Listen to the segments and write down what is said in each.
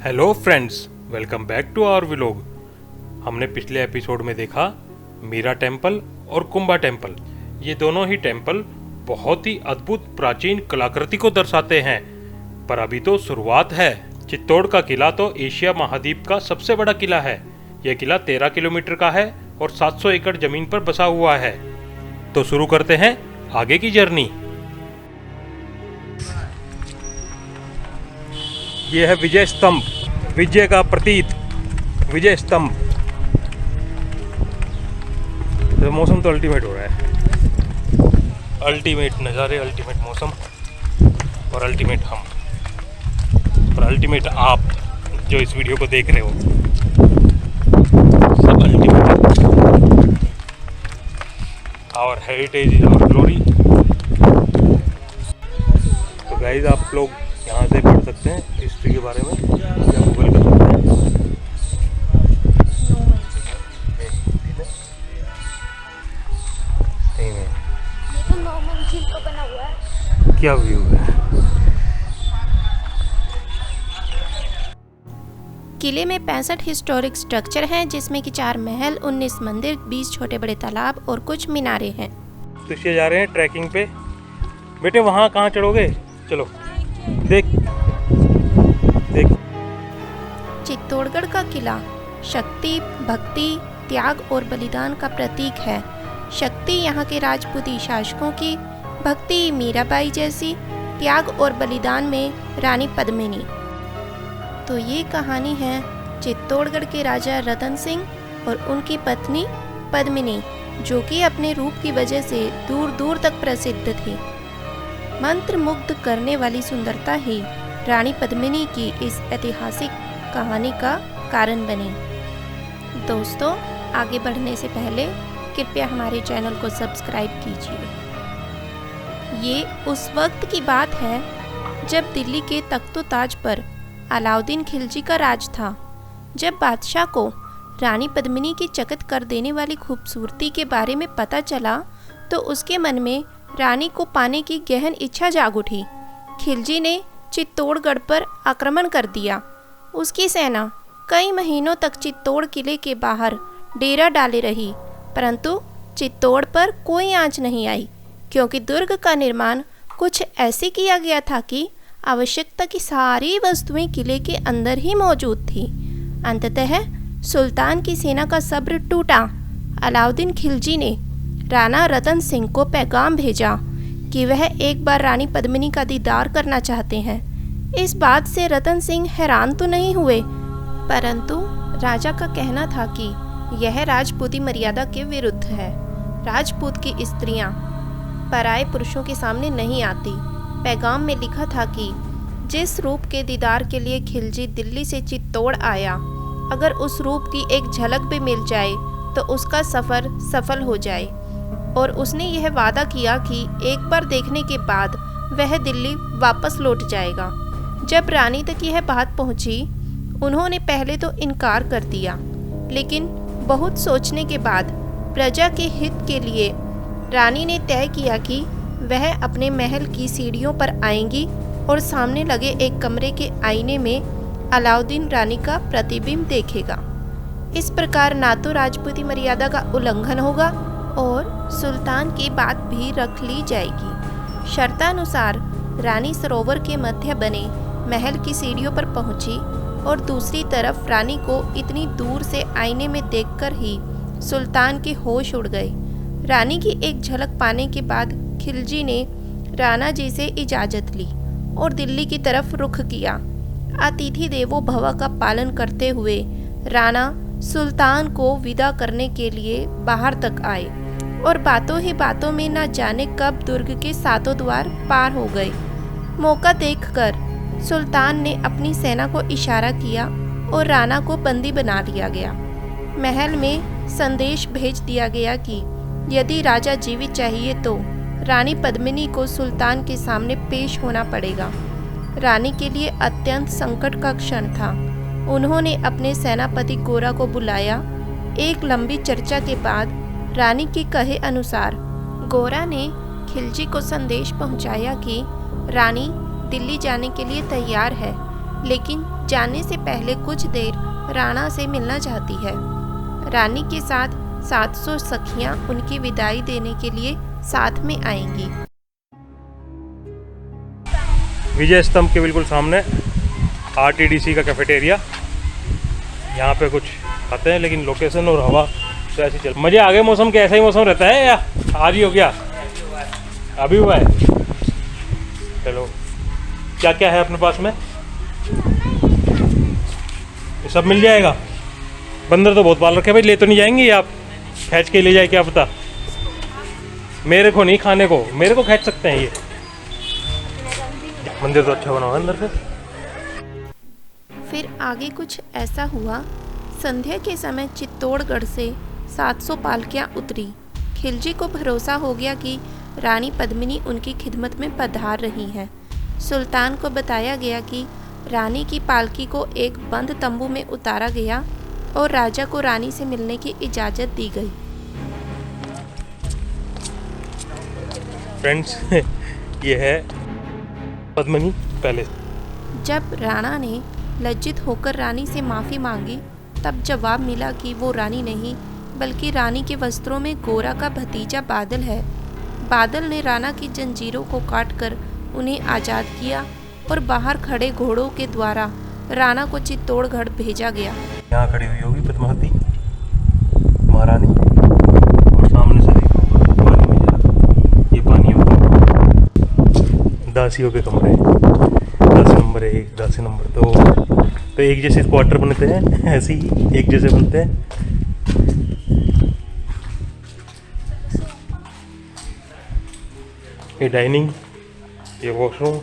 Hello friends, welcome back to our vlog. हमने पिछले episode में देखा मीरा टेम्पल और कुंभा टेम्पल। ये दोनों ही टेम्पल बहुत ही अद्भुत प्राचीन कलाकृति को दर्शाते हैं। पर अभी तो शुरुआत है। चित्तौड़ का किला तो एशिया महाद्वीप का सबसे बड़ा किला है। यह किला 13 किलोमीटर का है और 700 एकड़ जमीन पर बसा हुआ है। तो शुरू करते हैं आगे की जर्नी। यह है विजय स्तंभ, विजय का प्रतीक विजय स्तंभ। तो मौसम तो अल्टीमेट हो रहा है, अल्टीमेट नज़ारे, अल्टीमेट मौसम और अल्टीमेट हम और अल्टीमेट आप जो इस वीडियो को देख रहे हो, सब अल्टीमेट है। Our heritage is our glory. तो गाइस, आप लोग यहाँ से पढ़ सकते हैं हिस्ट्री के बारे में या गूगल कर सकते हैं। ये तो नॉर्मल झील का बना हुआ है। क्या व्यू है। किले में 65 हिस्टोरिक स्ट्रक्चर हैं, जिसमें कि 4 महल, 19 मंदिर, 20 छोटे बड़े तालाब और कुछ मीनारे हैं। तो इससे जा रहे हैं ट्रैकिंग पे। बेटे वहाँ कहाँ चढ़ोगे? चलो देख देख। चित्तौड़गढ़ का किला शक्ति, भक्ति, त्याग और बलिदान का प्रतीक है। शक्ति यहाँ के राजपूती शासकों की, भक्ति मीराबाई जैसी, त्याग और बलिदान में रानी पद्मिनी। तो ये कहानी है चित्तौड़गढ़ के राजा रतन सिंह और उनकी पत्नी पद्मिनी, जो कि अपने रूप की वजह से दूर दूर तक प्रसिद्ध थी। मंत्रमुग्ध करने वाली सुंदरता ही रानी पद्मिनी की इस ऐतिहासिक कहानी का कारण बनी। दोस्तों, आगे बढ़ने से पहले कृपया हमारे चैनल को सब्सक्राइब कीजिए। ये उस वक्त की बात है जब दिल्ली के तख्त-ओ-ताज पर अलाउद्दीन खिलजी का राज था। जब बादशाह को रानी पद्मिनी की चकित कर देने वाली खूबसूरती के बारे में पता चला तो उसके मन में रानी को पाने की गहन इच्छा जाग उठी। खिलजी ने चित्तौड़गढ़ पर आक्रमण कर दिया। उसकी सेना कई महीनों तक चित्तौड़ किले के बाहर डेरा डाले रही, परंतु चित्तौड़ पर कोई आंच नहीं आई, क्योंकि दुर्ग का निर्माण कुछ ऐसे किया गया था कि आवश्यकता की सारी वस्तुएं किले के अंदर ही मौजूद थी। अंततः सुल्तान की सेना का सब्र टूटा। अलाउद्दीन खिलजी ने राणा रतन सिंह को पैगाम भेजा कि वह एक बार रानी पद्मिनी का दीदार करना चाहते हैं। इस बात से रतन सिंह हैरान तो नहीं हुए, परंतु राजा का कहना था कि यह राजपूती मर्यादा के विरुद्ध है। राजपूत की स्त्रियां पराये पुरुषों के सामने नहीं आती। पैगाम में लिखा था कि जिस रूप के दीदार के लिए खिलजी दिल्ली से चित्तौड़ आया, अगर उस रूप की एक झलक भी मिल जाए तो उसका सफ़र सफल हो जाए। और उसने यह वादा किया कि एक बार देखने के बाद वह दिल्ली वापस लौट जाएगा। जब रानी तक यह बात पहुंची, उन्होंने पहले तो इनकार कर दिया, लेकिन बहुत सोचने के बाद प्रजा के हित के लिए रानी ने तय किया कि वह अपने महल की सीढ़ियों पर आएंगी और सामने लगे एक कमरे के आईने में अलाउद्दीन रानी का प्रतिबिंब देखेगा। इस प्रकार ना तो राजपूती मर्यादा का उल्लंघन होगा और सुल्तान की बात भी रख ली जाएगी। शर्तानुसार रानी सरोवर के मध्य बने महल की सीढ़ियों पर पहुंची और दूसरी तरफ रानी को इतनी दूर से आईने में देखकर ही सुल्तान के होश उड़ गए। रानी की एक झलक पाने के बाद खिलजी ने राणा जी से इजाज़त ली और दिल्ली की तरफ रुख किया। अतिथि देवो भव का पालन करते हुए राणा सुल्तान को विदा करने के लिए बाहर तक आए और बातों ही बातों में न जाने कब दुर्ग के 7 द्वार पार हो गए। मौका देखकर सुल्तान ने अपनी सेना को इशारा किया और राणा को बंदी बना लिया गया। महल में संदेश भेज दिया गया कि यदि राजा जीवित चाहिए तो रानी पद्मिनी को सुल्तान के सामने पेश होना पड़ेगा। रानी के लिए अत्यंत संकट का क्षण था। उन्होंने अपने सेनापति गोरा को बुलाया। एक लंबी चर्चा के बाद रानी के कहे अनुसार गोरा ने खिलजी को संदेश पहुंचाया कि रानी दिल्ली जाने के लिए तैयार है। लेकिन जाने से पहले कुछ देर राणा से मिलना चाहती है। रानी के साथ 700 सखियां उनकी विदाई देने के लिए साथ में आएंगी। विजय स्तंभ के बिल्कुल सामने आरटीडीसी का कैफेटेरिया। यहाँ पे कुछ खाते हैं, लेकिन लोकेशन और हवा तो ऐसी चल। मजे आ गए। मौसम कैसा ही मौसम रहता है या आज ही हो गया? अभी हुआ है। चलो, क्या क्या है अपने पास में? ये सब मिल जाएगा। बंदर तो बहुत पाल रखे भाई, ले तो नहीं जाएंगे आप? खींच के ले जाए क्या पता। मेरे को नहीं खाने को, मेरे को खींच सकते हैं ये। मंदिर तो अच्छा बना हुआ अंदर से। फिर आगे कुछ ऐसा हुआ। संध्या के समय चित्तौड़गढ़ से 700 पालकियां उतरी। खिलजी को भरोसा हो गया कि रानी पद्मिनी उनकी खिदमत में पधार रही हैं। सुल्तान को बताया गया कि रानी की पालकी को एक बंद तंबू में उतारा गया और राजा को रानी से मिलने की इजाज़त दी गई। फ्रेंड्स, ये है पद्मिनी पैलेस। जब राणा ने लज्जित होकर रानी से माफ़ी मांगी, तब जवाब मिला कि वो रानी नहीं बल्कि रानी के वस्त्रों में गोरा का भतीजा बादल है। बादल ने राणा की जंजीरों को काटकर उन्हें आज़ाद किया और बाहर खड़े घोड़ों के द्वारा राणा को चित्तौड़गढ़ भेजा गया। यहाँ खड़ी हुई होगी पद्मावती महारानी, और सामने से देखो पानी में जरा, ये पानी होगा दासियों के कमरे। 10 नंबर 1, 10 नंबर 2, तो एक जैसे क्वार्टर बनते हैं, ऐसे ही एक जैसे बनते हैं। ये डाइनिंग, ये वॉशरूम,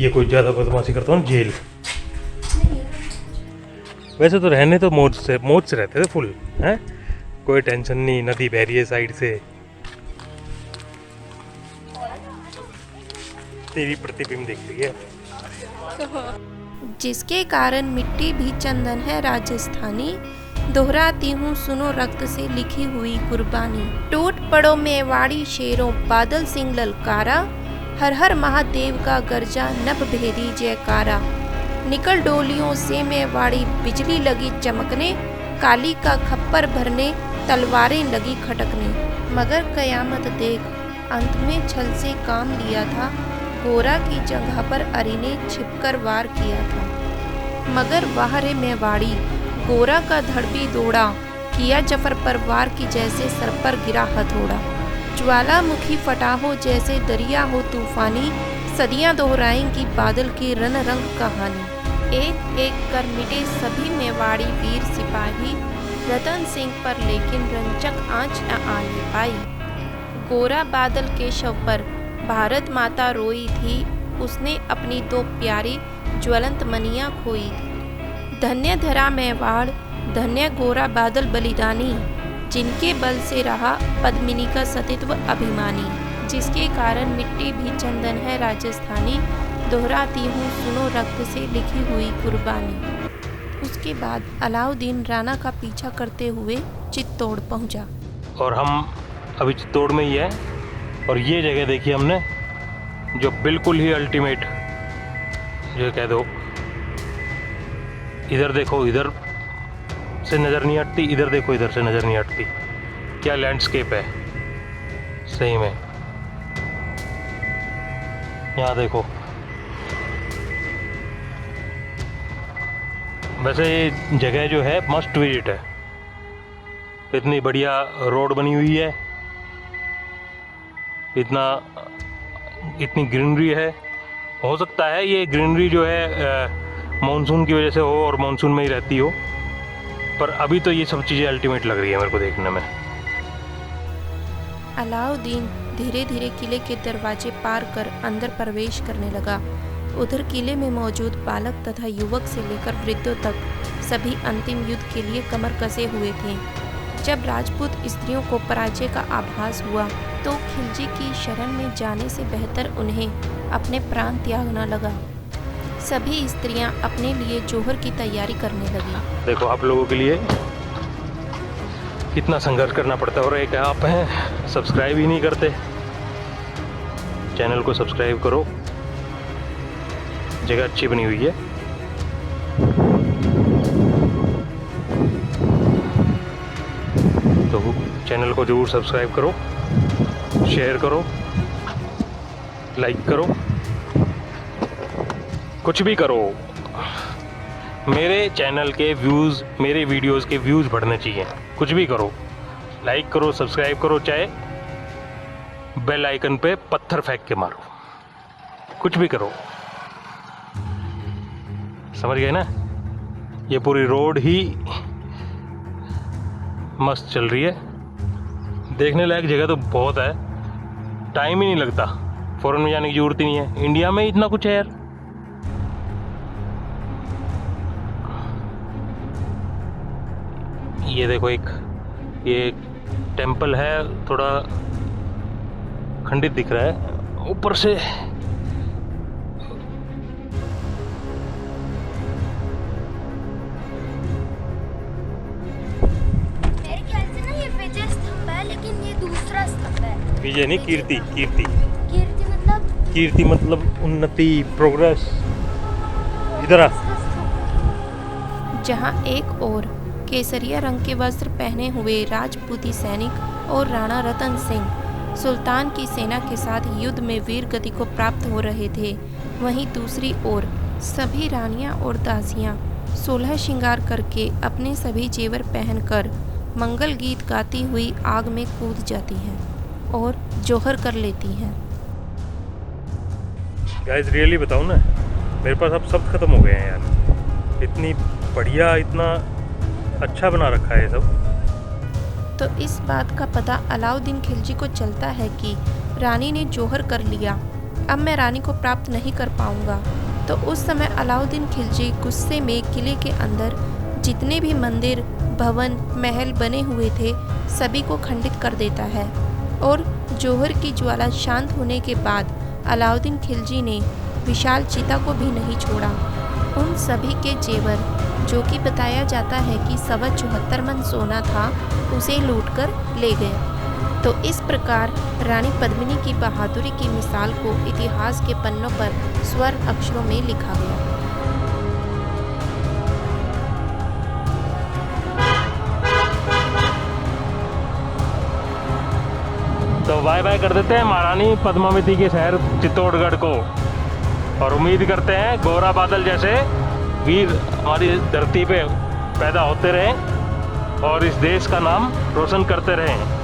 ये कोई ज़्यादा बदमाशी करता हूँ जेल। वैसे तो रहने तो मौज से रहते थे फुल, हैं, कोई टेंशन नहीं। नदी बह रही है साइड से। तेरी प्रतिबिंब दिख रही है। जिसके कारण मिट्टी भी चंदन है राजस्थानी, दोहराती हूँ सुनो रक्त से लिखी हुई कुर्बानी। टूट पड़ो मेवाड़ी शेरों, बादल सिंह ललकारा, हर हर महादेव का गर्जा, नभ भेदी जयकारा। निकल डोलियों से मेवाड़ी, बिजली लगी चमकने, काली का खप्पर भरने, तलवारें लगी खटकने। मगर कयामत देख, अंत में छल से काम लिया था, गोरा की जगह पर अरी ने छिपकर वार किया था। मगर वाह रे मेवाड़ी, गोरा का धड़बी दौड़ा, किया जफर पर वार की जैसे सर पर गिरा हथौड़ा। ज्वालामुखी फटा हो जैसे दरिया हो तूफानी, सदियां दोहराएंगी बादल की रन रंग कहानी। एक एक कर मिटे सभी मेवाड़ी वीर सिपाही, रतन सिंह पर लेकिन रंचक आंच न आने पाई। गोरा बादल के शव पर भारत माता रोई थी, उसने अपनी 2 प्यारी ज्वलंत मनियां खोई थी। धन्य धरा मेवाड़, धन्य गोरा बादल बलिदानी, जिनके बल से रहा पद्मिनी का सतीत्व अभिमानी। जिसके कारण मिट्टी भी चंदन है राजस्थानी, दोहराती हूँ सुनो रक्त से लिखी हुई कुर्बानी। उसके बाद अलाउद्दीन राणा का पीछा करते हुए चित्तौड़ पहुंचा। और हम अभी चित्तौड़ में ही है, और ये जगह देखी हमने जो बिल्कुल ही अल्टीमेट, जो कह दो। इधर देखो, इधर से नज़र नहीं हटती, इधर देखो, इधर से नज़र नहीं हटती। क्या लैंडस्केप है सही में। यहाँ देखो। वैसे ये जगह जो है मस्ट विजिट है। इतनी बढ़िया रोड बनी हुई है, इतनी ग्रीनरी है। हो सकता है ये ग्रीनरी जो है मानसून की वजह से हो और मानसून में ही रहती हो, पर अभी तो ये सब चीज़ें अल्टीमेट लग रही है मेरे को देखने में। अलाउद्दीन धीरे धीरे किले के दरवाजे पार कर अंदर प्रवेश करने लगा। उधर किले में मौजूद बालक तथा युवक से लेकर वृद्धों तक सभी अंतिम युद्ध के लिए कमर कसे हुए थे। जब राजपूत स्त्रियों को पराजय का आभास हुआ तो खिलजी की शरण में जाने से बेहतर उन्हें अपने प्राण त्यागना लगा। सभी स्त्रियां अपने लिए जोहर की तैयारी करने लगी। देखो आप लोगों के लिए कितना संघर्ष करना पड़ता है, और एक आप हैं सब्सक्राइब ही नहीं करते। चैनल को सब्सक्राइब करो, जगह अच्छी बनी हुई है। तो चैनल को ज़रूर सब्सक्राइब करो, शेयर करो, लाइक करो, कुछ भी करो। मेरे चैनल के व्यूज़, मेरे वीडियोस के व्यूज़ बढ़ने चाहिए। कुछ भी करो, लाइक करो, सब्सक्राइब करो, चाहे बेल आइकन पे पत्थर फेंक के मारो, कुछ भी करो। समझ गए ना? ये पूरी रोड ही मस्त चल रही है। देखने लायक जगह तो बहुत है, टाइम ही नहीं लगता। फॉरेन में जाने की जरूरत ही नहीं है, इंडिया में ही इतना कुछ है यार। ये देखो, ये टेंपल है, थोड़ा खंडित दिख रहा है ऊपर से। मेरे ख्याल से ना ये विजय स्तंभ है, लेकिन ये दूसरा स्तंभ है। विजय नहीं, कीर्ति। कीर्ति मतलब उन्नति, प्रोग्रेस। इधर आ। जहां एक और केसरिया रंग के वस्त्र पहने हुए राजपूती सैनिक और राणा रतन सिंह सुल्तान की सेना के साथ युद्ध में वीर गति को प्राप्त हो रहे थे, वहीं दूसरी ओर सभी रानियां और दासियां 16 श्रृंगार करके अपने सभी जेवर पहनकर मंगल गीत गाती हुई आग में कूद जाती हैं और जौहर कर लेती हैं। गाइस रियली बताऊं ना, मेरे पास अब सब खत्म हो गए हैं यार। इतनी बढ़िया, इतना अच्छा बना रखा है ये सब। तो इस बात का पता अलाउद्दीन खिलजी को चलता है कि रानी ने जौहर कर लिया, अब मैं रानी को प्राप्त नहीं कर पाऊंगा। तो उस समय अलाउद्दीन खिलजी गुस्से में किले के अंदर जितने भी मंदिर, भवन, महल बने हुए थे सभी को खंडित कर देता है। और जौहर की ज्वाला शांत होने के बाद अलाउद्दीन खिलजी ने विशाल चीता को भी नहीं छोड़ा। उन सभी के जेवर, जो कि बताया जाता है कि 74 मन सोना था, उसे लूटकर ले गए। तो इस प्रकार रानी पद्मिनी की बहादुरी की मिसाल को इतिहास के पन्नों पर स्वर्ण अक्षरों में लिखा गया। तो बाय बाय कर देते हैं महारानी पद्मावती के शहर चित्तौड़गढ़ को, और उम्मीद करते हैं गोरा बादल जैसे वीर हमारी धरती पे पैदा होते रहें और इस देश का नाम रोशन करते रहें।